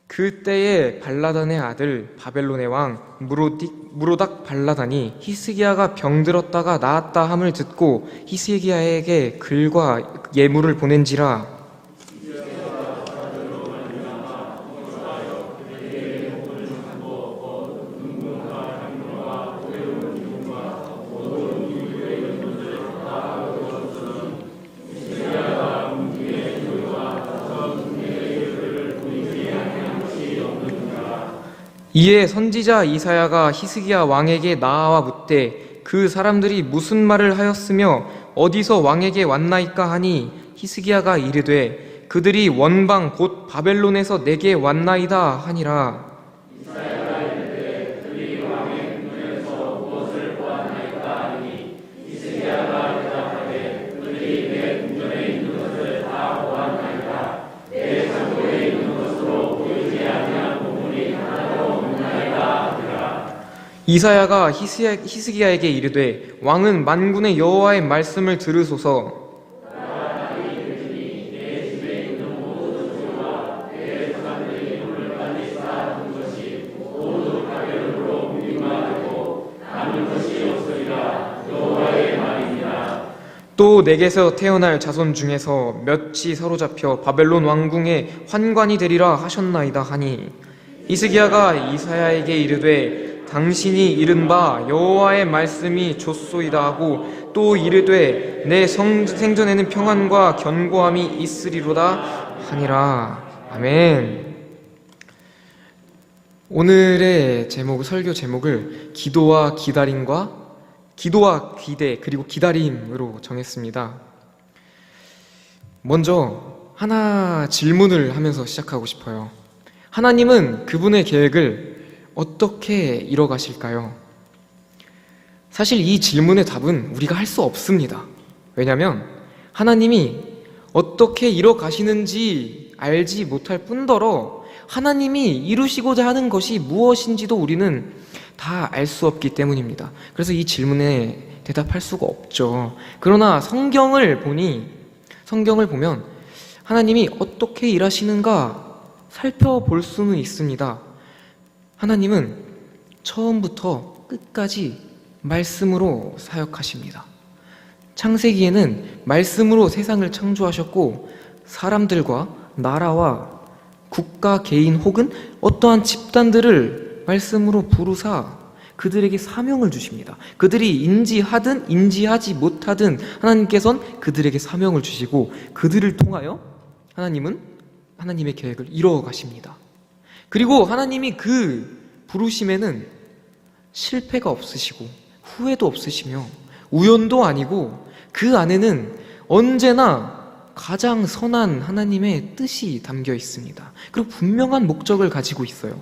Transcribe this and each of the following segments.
그때에 발라단의 아들 바벨론의 왕 무로닥 발라단이 히스기야가 병들었다가 나았다 함을 듣고 히스기야에게 글과 예물을 보낸지라. 이에 선지자 이사야가 히스기야 왕에게 나아와 묻되 그 사람들이 무슨 말을 하였으며 어디서 왕에게 왔나이까 하니 히스기야가 이르되 그들이 원방 곧 바벨론에서 내게 왔나이다 하니라. 이사야가 히스기야에게 이르되 왕은 만군의 여호와의 말씀을 들으소서. 또 내게서 태어날 자손 중에서 몇이 사로잡혀 바벨론 왕궁의 환관이 되리라 하셨나이다 하니 히스기야가 이사야에게 이르되 당신이 이른 바 여호와의 말씀이 좋소이다 하고 또 이르되 내 생전에는 평안과 견고함이 있으리로다 하니라. 아멘. 오늘의 설교 제목을 기도와 기대 그리고 기다림으로 정했습니다. 먼저 하나 질문을 하면서 시작하고 싶어요. 하나님은 그분의 계획을 어떻게 이뤄가실까요? 사실 이 질문의 답은 우리가 할 수 없습니다. 왜냐하면 하나님이 어떻게 이뤄가시는지 알지 못할 뿐더러 하나님이 이루시고자 하는 것이 무엇인지도 우리는 다 알 수 없기 때문입니다. 그래서 이 질문에 대답할 수가 없죠. 그러나 성경을 보면 하나님이 어떻게 일하시는가 살펴볼 수는 있습니다. 하나님은 처음부터 끝까지 말씀으로 사역하십니다. 창세기에는 말씀으로 세상을 창조하셨고 사람들과 나라와 국가, 개인 혹은 어떠한 집단들을 말씀으로 부르사 그들에게 사명을 주십니다. 그들이 인지하든 인지하지 못하든 하나님께서는 그들에게 사명을 주시고 그들을 통하여 하나님은 하나님의 계획을 이루어 가십니다. 그리고 하나님이 그 부르심에는 실패가 없으시고 후회도 없으시며 우연도 아니고 그 안에는 언제나 가장 선한 하나님의 뜻이 담겨 있습니다. 그리고 분명한 목적을 가지고 있어요.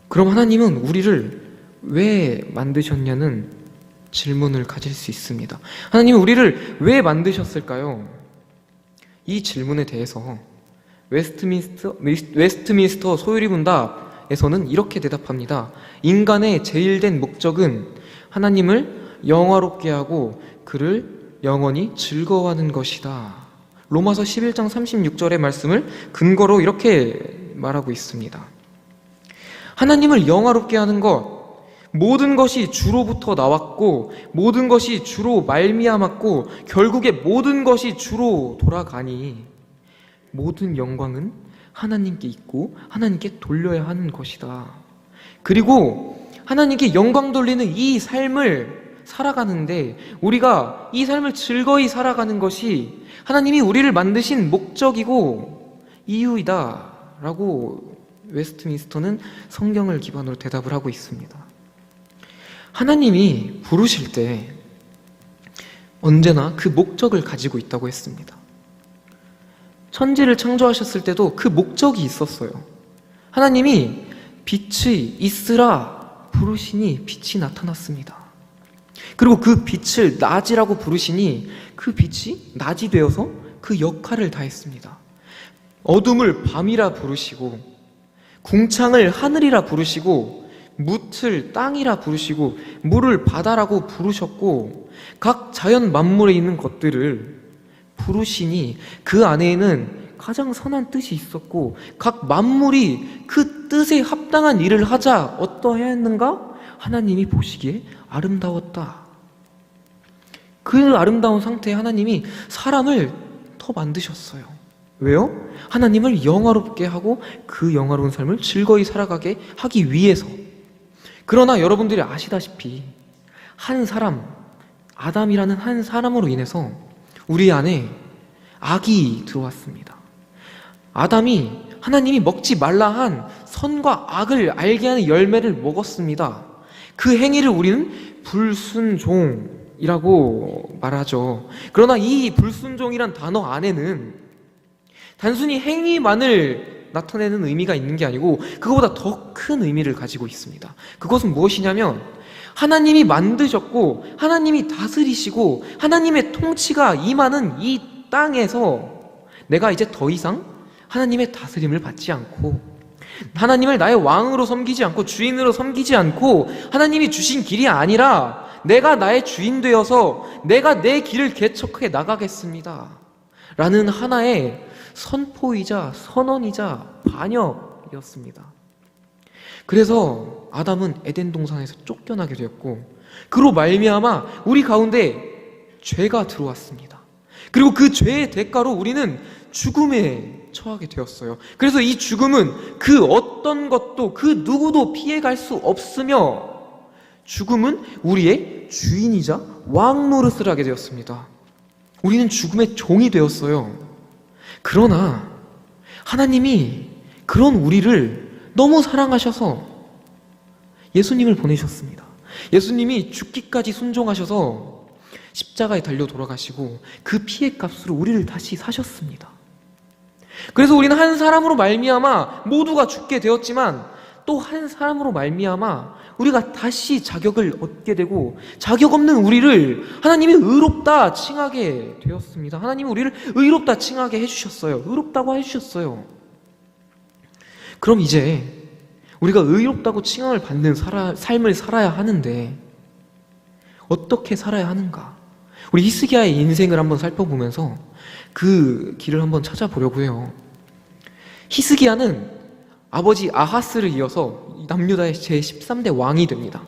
그럼 하나님은 우리를 왜 만드셨냐는 질문을 가질 수 있습니다. 하나님은 우리를 왜 만드셨을까요? 이 질문에 대해서 웨스트민스터 소요리 문답에서는 이렇게 대답합니다. 인간의 제일된 목적은 하나님을 영화롭게 하고 그를 영원히 즐거워하는 것이다. 로마서 11장 36절의 말씀을 근거로 이렇게 말하고 있습니다. 하나님을 영화롭게 하는 것, 모든 것이 주로부터 나왔고 모든 것이 주로 말미암았고 결국에 모든 것이 주로 돌아가니 모든 영광은 하나님께 있고 하나님께 돌려야 하는 것이다. 그리고 하나님께 영광 돌리는 이 삶을 살아가는데 우리가 이 삶을 즐거이 살아가는 것이 하나님이 우리를 만드신 목적이고 이유이다 라고 웨스트민스터는 성경을 기반으로 대답을 하고 있습니다. 하나님이 부르실 때 언제나 그 목적을 가지고 있다고 했습니다. 천지를 창조하셨을 때도 그 목적이 있었어요. 하나님이 빛이 있으라 부르시니 빛이 나타났습니다. 그리고 그 빛을 낮이라고 부르시니 그 빛이 낮이 되어서 그 역할을 다했습니다. 어둠을 밤이라 부르시고 궁창을 하늘이라 부르시고 묻을 땅이라 부르시고 물을 바다라고 부르셨고 각 자연 만물에 있는 것들을 부르시니 그 안에는 가장 선한 뜻이 있었고 각 만물이 그 뜻에 합당한 일을 하자 어떠해야 했는가? 하나님이 보시기에 아름다웠다. 그 아름다운 상태에 하나님이 사람을 더 만드셨어요. 왜요? 하나님을 영화롭게 하고 그 영화로운 삶을 즐거이 살아가게 하기 위해서. 그러나 여러분들이 아시다시피 한 사람, 아담이라는 한 사람으로 인해서 우리 안에 악이 들어왔습니다. 아담이 하나님이 먹지 말라 한 선과 악을 알게 하는 열매를 먹었습니다. 그 행위를 우리는 불순종이라고 말하죠. 그러나 이 불순종이란 단어 안에는 단순히 행위만을 나타내는 의미가 있는 게 아니고 그거보다 더 큰 의미를 가지고 있습니다. 그것은 무엇이냐면 하나님이 만드셨고 하나님이 다스리시고 하나님의 통치가 임하는 이 땅에서 내가 이제 더 이상 하나님의 다스림을 받지 않고 하나님을 나의 왕으로 섬기지 않고 주인으로 섬기지 않고 하나님이 주신 길이 아니라 내가 나의 주인 되어서 내가 내 길을 개척해 나가겠습니다 라는 하나의 선포이자 선언이자 반역이었습니다. 그래서 아담은 에덴 동산에서 쫓겨나게 되었고 그로 말미암아 우리 가운데 죄가 들어왔습니다. 그리고 그 죄의 대가로 우리는 죽음에 처하게 되었어요. 그래서 이 죽음은 그 어떤 것도 그 누구도 피해갈 수 없으며 죽음은 우리의 주인이자 왕 노릇을 하게 되었습니다. 우리는 죽음의 종이 되었어요. 그러나 하나님이 그런 우리를 너무 사랑하셔서 예수님을 보내셨습니다. 예수님이 죽기까지 순종하셔서 십자가에 달려 돌아가시고 그 피의 값으로 우리를 다시 사셨습니다. 그래서 우리는 한 사람으로 말미암아 모두가 죽게 되었지만 또 한 사람으로 말미암아 우리가 다시 자격을 얻게 되고 자격 없는 우리를 하나님이 의롭다 칭하게 되었습니다. 하나님이 우리를 의롭다 칭하게 해주셨어요. 의롭다고 해주셨어요. 그럼 이제 우리가 의롭다고 칭함을 받는 삶을 살아야 하는데 어떻게 살아야 하는가? 우리 히스기야의 인생을 한번 살펴보면서 그 길을 한번 찾아보려고 해요. 히스기야는 아버지 아하스를 이어서 남유다의 제13대 왕이 됩니다.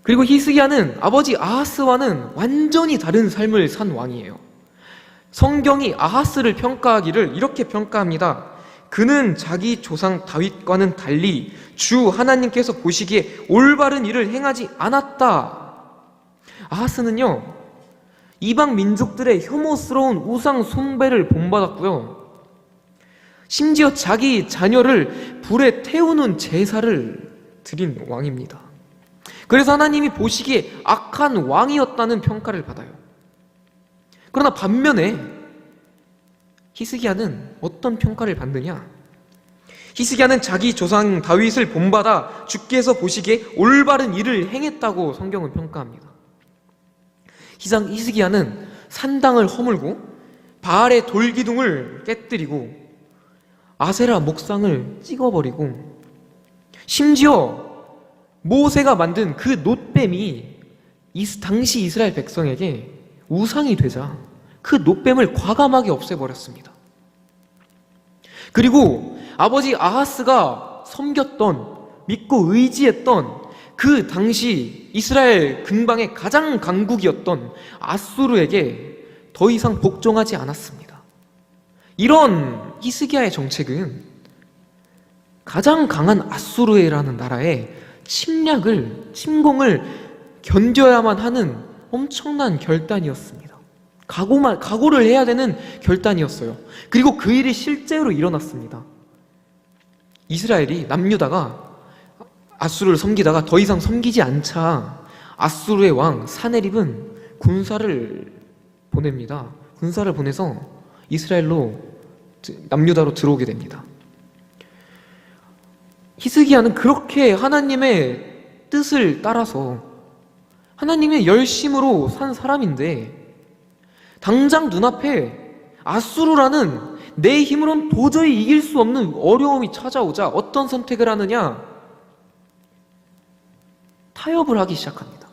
그리고 히스기야는 아버지 아하스와는 완전히 다른 삶을 산 왕이에요. 성경이 아하스를 평가하기를 이렇게 평가합니다. 그는 자기 조상 다윗과는 달리 주 하나님께서 보시기에 올바른 일을 행하지 않았다. 아하스는요, 이방 민족들의 혐오스러운 우상 숭배를 본받았고요, 심지어 자기 자녀를 불에 태우는 제사를 드린 왕입니다. 그래서 하나님이 보시기에 악한 왕이었다는 평가를 받아요. 그러나 반면에 히스기야는 어떤 평가를 받느냐? 히스기야는 자기 조상 다윗을 본받아 주께서 보시기에 올바른 일을 행했다고 성경은 평가합니다. 히스기야는 산당을 허물고 바알의 돌기둥을 깨뜨리고 아세라 목상을 찍어버리고 심지어 모세가 만든 그 놋뱀이 당시 이스라엘 백성에게 우상이 되자 그 놋뱀을 과감하게 없애버렸습니다. 그리고 아버지 아하스가 섬겼던, 믿고 의지했던 그 당시 이스라엘 근방의 가장 강국이었던 아수르에게 더 이상 복종하지 않았습니다. 이런 히스기야의 정책은 가장 강한 아수르라는 나라의 침공을 견뎌야만 하는 엄청난 결단이었습니다. 각오를 해야 되는 결단이었어요. 그리고 그 일이 실제로 일어났습니다. 이스라엘이 남유다가 아수르를 섬기다가 더 이상 섬기지 않자 아수르의 왕 사네립은 군사를 보냅니다. 군사를 보내서 남유다로 들어오게 됩니다. 히스기야는 그렇게 하나님의 뜻을 따라서 하나님의 열심으로 산 사람인데 당장 눈앞에 아수르라는 내 힘으로는 도저히 이길 수 없는 어려움이 찾아오자 어떤 선택을 하느냐? 타협을 하기 시작합니다.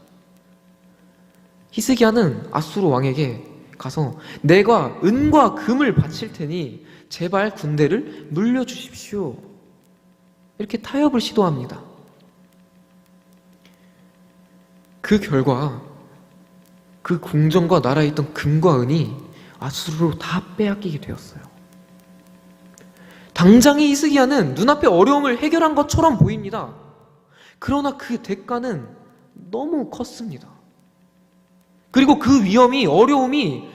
히스기야는 아수르 왕에게 가서 내가 은과 금을 바칠 테니 제발 군대를 물려주십시오. 이렇게 타협을 시도합니다. 그 결과 그 궁정과 나라에 있던 금과 은이 아수르로 다 빼앗기게 되었어요. 당장의 히스기야는 눈앞의 어려움을 해결한 것처럼 보입니다. 그러나 그 대가는 너무 컸습니다. 그리고 그 위험이, 어려움이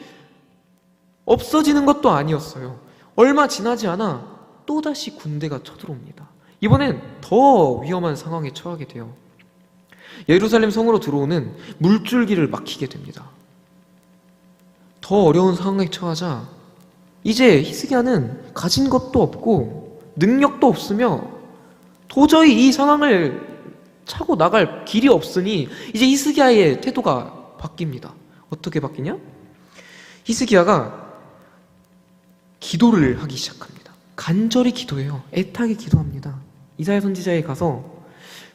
없어지는 것도 아니었어요. 얼마 지나지 않아 또다시 군대가 쳐들어옵니다. 이번엔 더 위험한 상황에 처하게 돼요. 예루살렘 성으로 들어오는 물줄기를 막히게 됩니다. 더 어려운 상황에 처하자 이제 히스기야는 가진 것도 없고 능력도 없으며 도저히 이 상황을 차고 나갈 길이 없으니 이제 히스기야의 태도가 바뀝니다. 어떻게 바뀌냐? 히스기야가 기도를 하기 시작합니다. 간절히 기도해요. 애타게 기도합니다. 이사야 선지자에 가서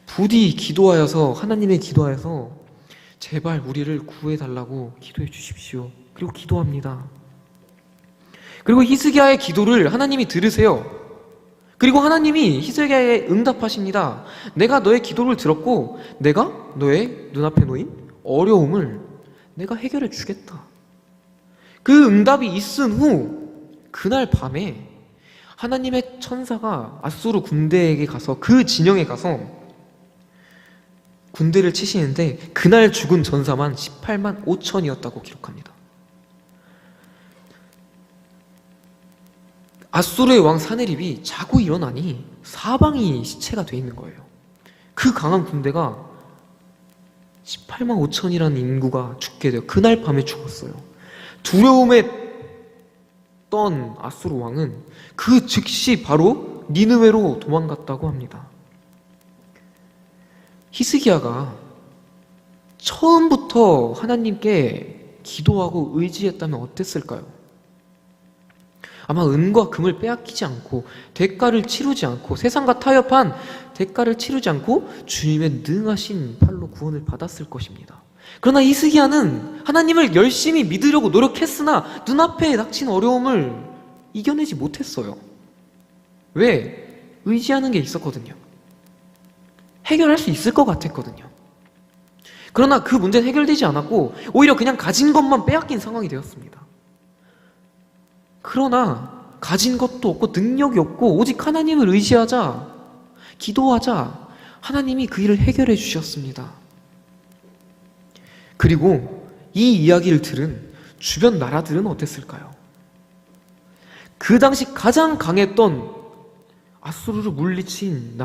부디 기도하여서, 하나님의 기도하여서 제발 우리를 구해달라고 기도해 주십시오. 그리고 기도합니다. 그리고 히스기야의 기도를 하나님이 들으세요. 그리고 하나님이 히스기야에 응답하십니다. 내가 너의 기도를 들었고 내가 너의 눈앞에 놓인 어려움을 내가 해결해 주겠다. 그 응답이 있은 후 그날 밤에 하나님의 천사가 아수르 군대에게 가서 그 진영에 가서 군대를 치시는데 그날 죽은 전사만 18만 5천이었다고 기록합니다. 아수르의 왕 사네립이 자고 일어나니 사방이 시체가 돼 있는 거예요. 그 강한 군대가 18만 5천이라는 인구가 죽게 돼요. 그날 밤에 죽었어요. 두려움에 떤 아수르 왕은 그 즉시 바로 니느웨로 도망갔다고 합니다. 히스기야가 처음부터 하나님께 기도하고 의지했다면 어땠을까요? 아마 은과 금을 빼앗기지 않고 대가를 치르지 않고 세상과 타협한 대가를 치르지 않고 주님의 능하신 팔로 구원을 받았을 것입니다. 그러나 히스기야는 하나님을 열심히 믿으려고 노력했으나 눈앞에 닥친 어려움을 이겨내지 못했어요. 왜? 의지하는 게 있었거든요. 해결할 수 있을 것 같았거든요. 그러나 그 문제는 해결되지 않았고 오히려 그냥 가진 것만 빼앗긴 상황이 되었습니다. 그러나 가진 것도 없고 능력이 없고 오직 하나님을 의지하자, 기도하자 하나님이 그 일을 해결해 주셨습니다. 그리고 이 이야기를 들은 주변 나라들은 어땠을까요? 그 당시 가장 강했던 아수르를 물리친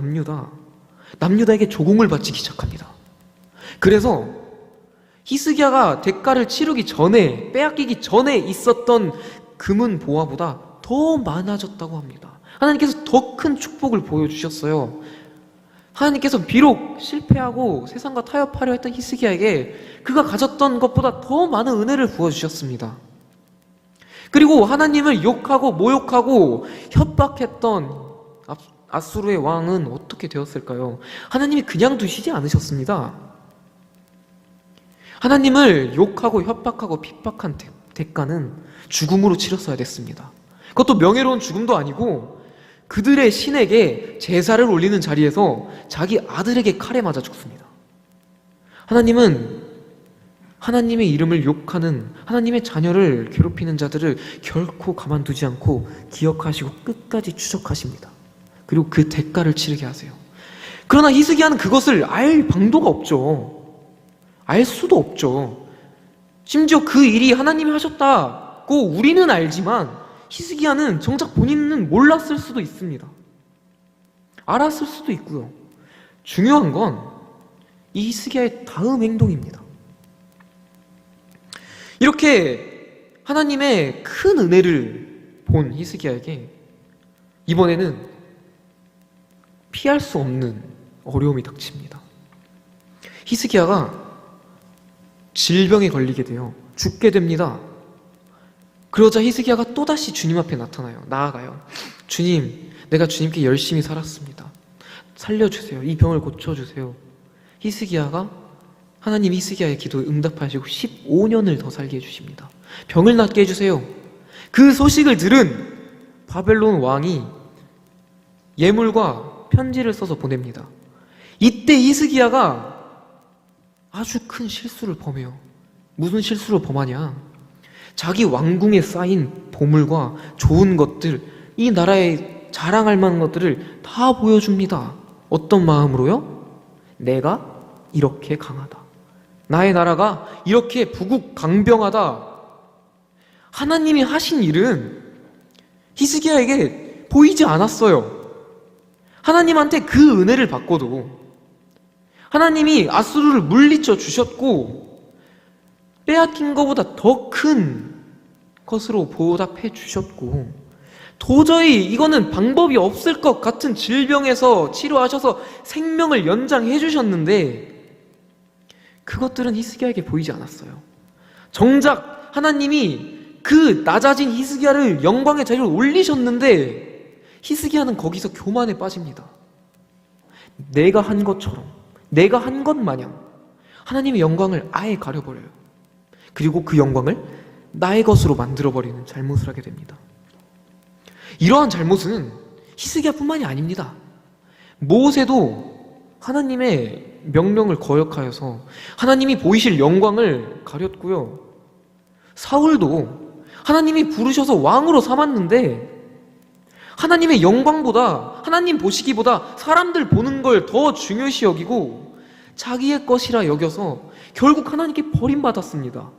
남유다에게 조공을 바치기 시작합니다. 그래서 히스기야가 대가를 치르기 전에, 빼앗기기 전에 있었던 금은 보화보다 더 많아졌다고 합니다. 하나님께서 더 큰 축복을 보여주셨어요. 하나님께서 비록 실패하고 세상과 타협하려 했던 히스기야에게 그가 가졌던 것보다 더 많은 은혜를 부어주셨습니다. 그리고 하나님을 욕하고 모욕하고 협박했던 아수르의 왕은 어떻게 되었을까요? 하나님이 그냥 두시지 않으셨습니다. 하나님을 욕하고 협박하고 핍박한 대가는 죽음으로 치렀어야 됐습니다. 그것도 명예로운 죽음도 아니고 그들의 신에게 제사를 올리는 자리에서 자기 아들에게 칼에 맞아 죽습니다. 하나님은 하나님의 이름을 욕하는, 하나님의 자녀를 괴롭히는 자들을 결코 가만두지 않고 기억하시고 끝까지 추적하십니다. 그리고 그 대가를 치르게 하세요. 그러나 히스기야는 그것을 알 방도가 없죠. 알 수도 없죠. 심지어 그 일이 하나님이 하셨다고 우리는 알지만 히스기야는 정작 본인은 몰랐을 수도 있습니다. 알았을 수도 있고요. 중요한 건 이 히스기야의 다음 행동입니다. 이렇게 하나님의 큰 은혜를 본 히스기야에게 이번에는 피할 수 없는 어려움이 닥칩니다. 히스기야가 질병에 걸리게 돼요. 죽게 됩니다. 그러자 히스기야가 또다시 주님 앞에 나아가요. 주님, 내가 주님께 열심히 살았습니다. 살려주세요. 이 병을 고쳐주세요. 히스기야가 하나님이 히스기야의 기도에 응답하시고 15년을 더 살게 해주십니다. 병을 낫게 해주세요. 그 소식을 들은 바벨론 왕이 예물과 편지를 써서 보냅니다. 이때 히스기야가 아주 큰 실수를 범해요. 무슨 실수를 범하냐? 자기 왕궁에 쌓인 보물과 좋은 것들, 이 나라에 자랑할 만한 것들을 다 보여줍니다. 어떤 마음으로요? 내가 이렇게 강하다. 나의 나라가 이렇게 부국강병하다. 하나님이 하신 일은 히스기야에게 보이지 않았어요. 하나님한테 그 은혜를 받고도 하나님이 아수르를 물리쳐 주셨고 빼앗긴 것보다 더 큰 것으로 보답해 주셨고 도저히 이거는 방법이 없을 것 같은 질병에서 치료하셔서 생명을 연장해 주셨는데 그것들은 히스기야에게 보이지 않았어요. 정작 하나님이 그 낮아진 히스기야를 영광의 자리로 올리셨는데 히스기야는 거기서 교만에 빠집니다. 내가 한 것처럼, 내가 한 것 마냥 하나님의 영광을 아예 가려버려요. 그리고 그 영광을 나의 것으로 만들어버리는 잘못을 하게 됩니다. 이러한 잘못은 히스기야뿐만이 아닙니다. 모세도 하나님의 명령을 거역하여서 하나님이 보이실 영광을 가렸고요. 사울도 하나님이 부르셔서 왕으로 삼았는데 하나님의 영광보다, 하나님 보시기보다 사람들 보는 걸 더 중요시 여기고 자기의 것이라 여겨서 결국 하나님께 버림받았습니다.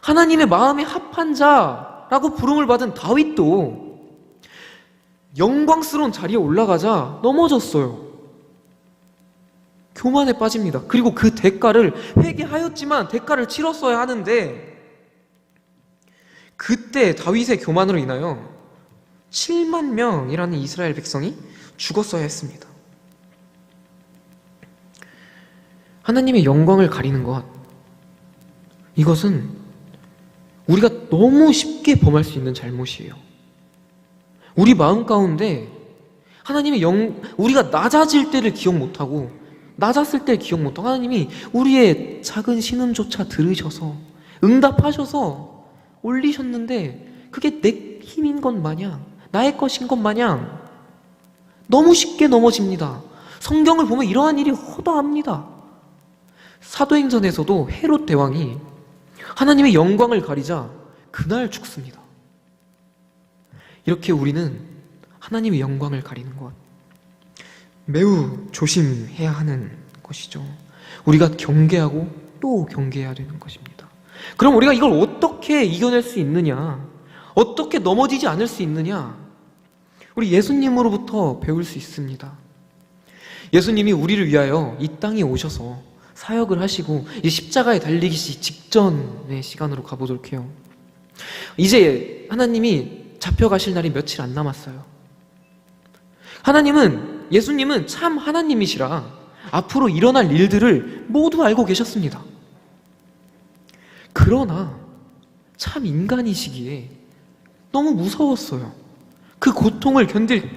하나님의 마음에 합한 자라고 부름을 받은 다윗도 영광스러운 자리에 올라가자 넘어졌어요. 교만에 빠집니다. 그리고 그 대가를 회개하였지만 대가를 치렀어야 하는데 그때 다윗의 교만으로 인하여 7만 명이라는 이스라엘 백성이 죽었어야 했습니다. 하나님의 영광을 가리는 것, 이것은 우리가 너무 쉽게 범할 수 있는 잘못이에요. 우리 마음 가운데 하나님의 우리가 낮아질 때를 기억 못하고 낮았을 때 기억 못하고 하나님이 우리의 작은 신음조차 들으셔서 응답하셔서 올리셨는데 그게 내 힘인 것 마냥 나의 것인 것 마냥 너무 쉽게 넘어집니다. 성경을 보면 이러한 일이 허다합니다. 사도행전에서도 헤롯 대왕이 하나님의 영광을 가리자 그날 죽습니다. 이렇게 우리는 하나님의 영광을 가리는 것 매우 조심해야 하는 것이죠. 우리가 경계하고 또 경계해야 되는 것입니다. 그럼 우리가 이걸 어떻게 이겨낼 수 있느냐? 어떻게 넘어지지 않을 수 있느냐? 우리 예수님으로부터 배울 수 있습니다. 예수님이 우리를 위하여 이 땅에 오셔서 사역을 하시고 이 십자가에 달리기 직전의 시간으로 가보도록 해요. 이제 하나님이 잡혀가실 날이 며칠 안 남았어요. 예수님은 참 하나님이시라 앞으로 일어날 일들을 모두 알고 계셨습니다. 그러나 참 인간이시기에 너무 무서웠어요. 그 고통을 견딜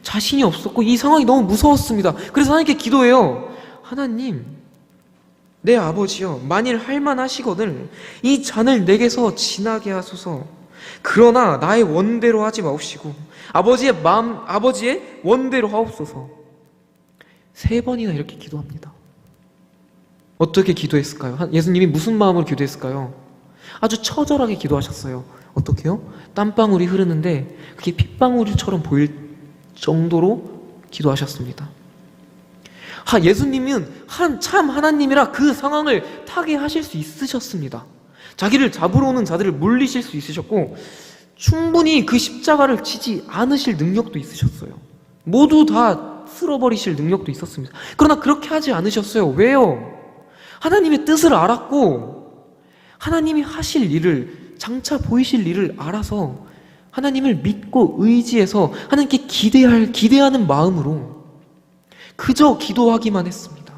자신이 없었고 이 상황이 너무 무서웠습니다. 그래서 하나님께 기도해요. 하나님, 내 아버지여, 만일 할만하시거늘 이 잔을 내게서 지나게 하소서. 그러나 나의 원대로 하지 마옵시고 아버지의 원대로 하옵소서. 3번이나 이렇게 기도합니다. 어떻게 기도했을까요? 예수님이 무슨 마음으로 기도했을까요? 아주 처절하게 기도하셨어요. 어떻게요? 땀방울이 흐르는데 그게 핏방울처럼 보일 정도로 기도하셨습니다. 예수님은 참 하나님이라 그 상황을 타개하실 수 있으셨습니다. 자기를 잡으러 오는 자들을 물리실 수 있으셨고 충분히 그 십자가를 치지 않으실 능력도 있으셨어요. 모두 다 쓸어버리실 능력도 있었습니다. 그러나 그렇게 하지 않으셨어요. 왜요? 하나님의 뜻을 알았고 하나님이 하실 일을, 장차 보이실 일을 알아서 하나님을 믿고 의지해서 하나님께 기대하는 마음으로 그저 기도하기만 했습니다.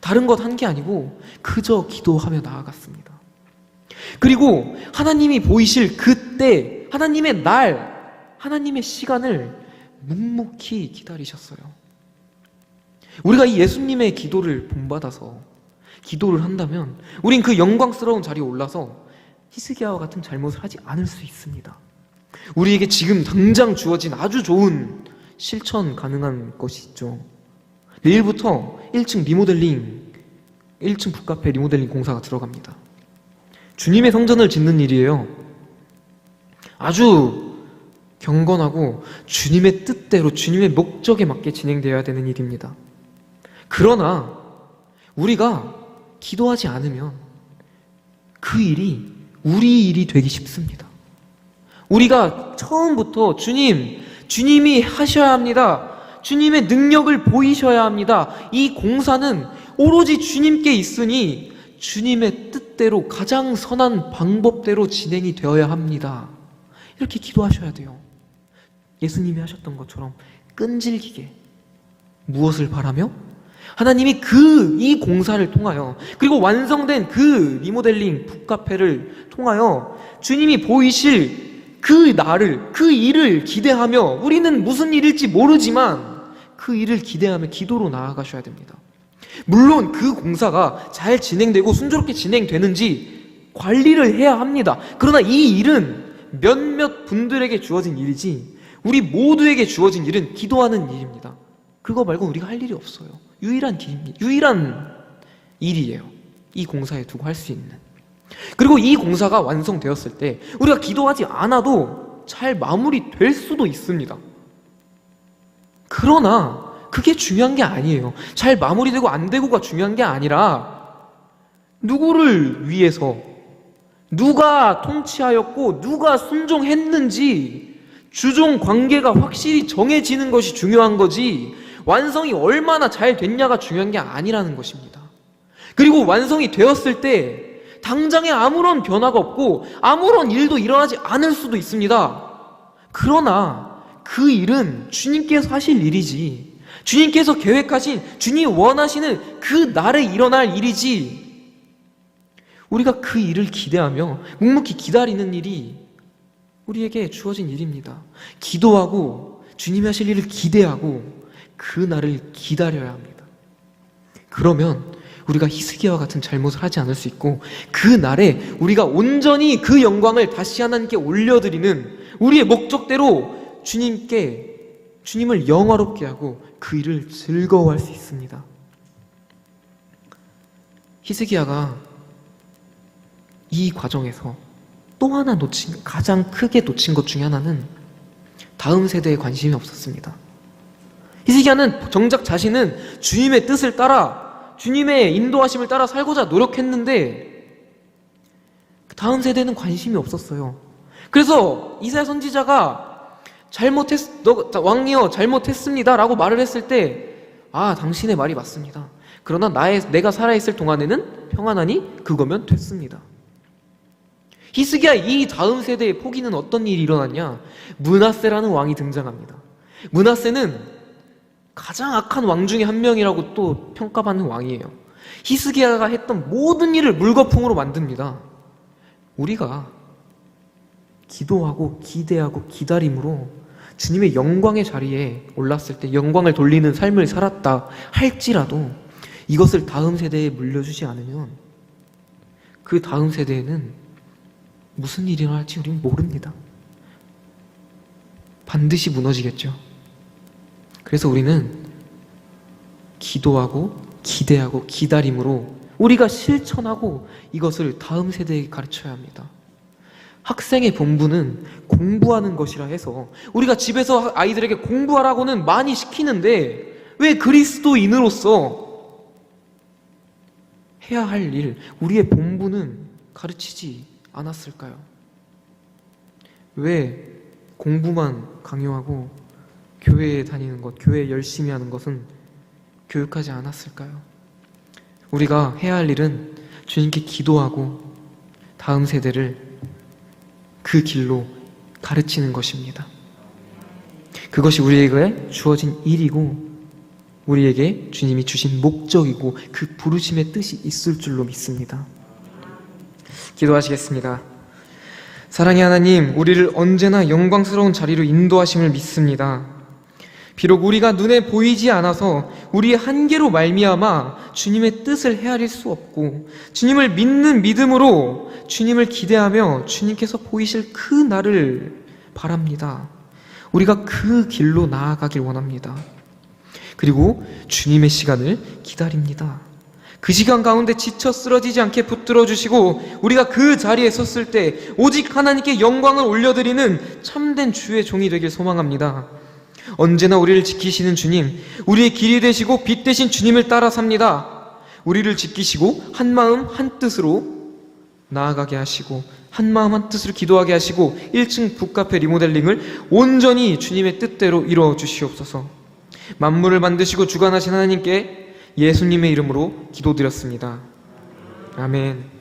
다른 것 한 게 아니고 그저 기도하며 나아갔습니다. 그리고 하나님이 보이실 그때, 하나님의 날, 하나님의 시간을 묵묵히 기다리셨어요. 우리가 이 예수님의 기도를 본받아서 기도를 한다면 우린 그 영광스러운 자리에 올라서 히스기야와 같은 잘못을 하지 않을 수 있습니다. 우리에게 지금 당장 주어진 아주 좋은 실천 가능한 것이 있죠. 내일부터 1층 리모델링, 1층 북카페 리모델링 공사가 들어갑니다. 주님의 성전을 짓는 일이에요. 아주 경건하고 주님의 뜻대로, 주님의 목적에 맞게 진행되어야 되는 일입니다. 그러나 우리가 기도하지 않으면 그 일이 우리 일이 되기 쉽습니다. 우리가 처음부터 주님이 하셔야 합니다. 주님의 능력을 보이셔야 합니다. 이 공사는 오로지 주님께 있으니 주님의 뜻대로 가장 선한 방법대로 진행이 되어야 합니다. 이렇게 기도하셔야 돼요. 예수님이 하셨던 것처럼 끈질기게 무엇을 바라며? 하나님이 이 공사를 통하여, 그리고 완성된 그 리모델링 북카페를 통하여 주님이 보이실 그 날을, 그 일을 기대하며, 우리는 무슨 일일지 모르지만 그 일을 기대하며 기도로 나아가셔야 됩니다. 물론 그 공사가 잘 진행되고 순조롭게 진행되는지 관리를 해야 합니다. 그러나 이 일은 몇몇 분들에게 주어진 일이지 우리 모두에게 주어진 일은 기도하는 일입니다. 그거 말고 우리가 할 일이 없어요. 유일한 길입니다. 유일한 일이에요. 이 공사에 두고 할 수 있는. 그리고 이 공사가 완성되었을 때 우리가 기도하지 않아도 잘 마무리될 수도 있습니다. 그러나 그게 중요한 게 아니에요. 잘 마무리되고 안 되고가 중요한 게 아니라 누구를 위해서, 누가 통치하였고 누가 순종했는지 주종 관계가 확실히 정해지는 것이 중요한 거지, 완성이 얼마나 잘 됐냐가 중요한 게 아니라는 것입니다. 그리고 완성이 되었을 때 당장에 아무런 변화가 없고 아무런 일도 일어나지 않을 수도 있습니다. 그러나 그 일은 주님께서 하실 일이지, 주님께서 계획하신, 주님이 원하시는 그 날에 일어날 일이지, 우리가 그 일을 기대하며 묵묵히 기다리는 일이 우리에게 주어진 일입니다. 기도하고 주님이 하실 일을 기대하고 그 날을 기다려야 합니다. 그러면 우리가 히스기야와 같은 잘못을 하지 않을 수 있고, 그 날에 우리가 온전히 그 영광을 다시 하나님께 올려드리는 우리의 목적대로 주님을 영화롭게 하고 그 일을 즐거워할 수 있습니다. 히스기야가 이 과정에서 또 하나 가장 크게 놓친 것 중에 하나는 다음 세대에 관심이 없었습니다. 히스기야는 정작 자신은 주님의 뜻을 따라, 주님의 인도하심을 따라 살고자 노력했는데 다음 세대는 관심이 없었어요. 그래서 이사야 선지자가 왕이여 잘못했습니다 라고 말을 했을 때, 당신의 말이 맞습니다. 그러나 내가 살아있을 동안에는 평안하니 그거면 됐습니다. 히스기야 이 다음 세대의 포기는 어떤 일이 일어났냐? 므낫세라는 왕이 등장합니다. 므낫세는 가장 악한 왕 중에 한 명이라고 또 평가받는 왕이에요. 히스기야가 했던 모든 일을 물거품으로 만듭니다. 우리가 기도하고 기대하고 기다림으로 주님의 영광의 자리에 올랐을 때 영광을 돌리는 삶을 살았다 할지라도 이것을 다음 세대에 물려주지 않으면 그 다음 세대에는 무슨 일이 일어날지 우리는 모릅니다. 반드시 무너지겠죠. 그래서 우리는 기도하고 기대하고 기다림으로 우리가 실천하고 이것을 다음 세대에게 가르쳐야 합니다. 학생의 본분은 공부하는 것이라 해서 우리가 집에서 아이들에게 공부하라고는 많이 시키는데 왜 그리스도인으로서 해야 할 일, 우리의 본분은 가르치지 않았을까요? 왜 공부만 강요하고 교회에 다니는 것, 교회에 열심히 하는 것은 교육하지 않았을까요? 우리가 해야 할 일은 주님께 기도하고 다음 세대를 그 길로 가르치는 것입니다. 그것이 우리에게 주어진 일이고 우리에게 주님이 주신 목적이고 그 부르심의 뜻이 있을 줄로 믿습니다. 기도하시겠습니다. 사랑의 하나님, 우리를 언제나 영광스러운 자리로 인도하심을 믿습니다. 비록 우리가 눈에 보이지 않아서 우리의 한계로 말미암아 주님의 뜻을 헤아릴 수 없고, 주님을 믿는 믿음으로 주님을 기대하며 주님께서 보이실 그 날을 바랍니다. 우리가 그 길로 나아가길 원합니다. 그리고 주님의 시간을 기다립니다. 그 시간 가운데 지쳐 쓰러지지 않게 붙들어 주시고, 우리가 그 자리에 섰을 때 오직 하나님께 영광을 올려드리는 참된 주의 종이 되길 소망합니다. 언제나 우리를 지키시는 주님, 우리의 길이 되시고 빛 되신 주님을 따라 삽니다. 우리를 지키시고 한 마음 한 뜻으로 나아가게 하시고, 한 마음 한 뜻으로 기도하게 하시고, 1층 북카페 리모델링을 온전히 주님의 뜻대로 이루어 주시옵소서. 만물을 만드시고 주관하신 하나님께 예수님의 이름으로 기도드렸습니다. 아멘.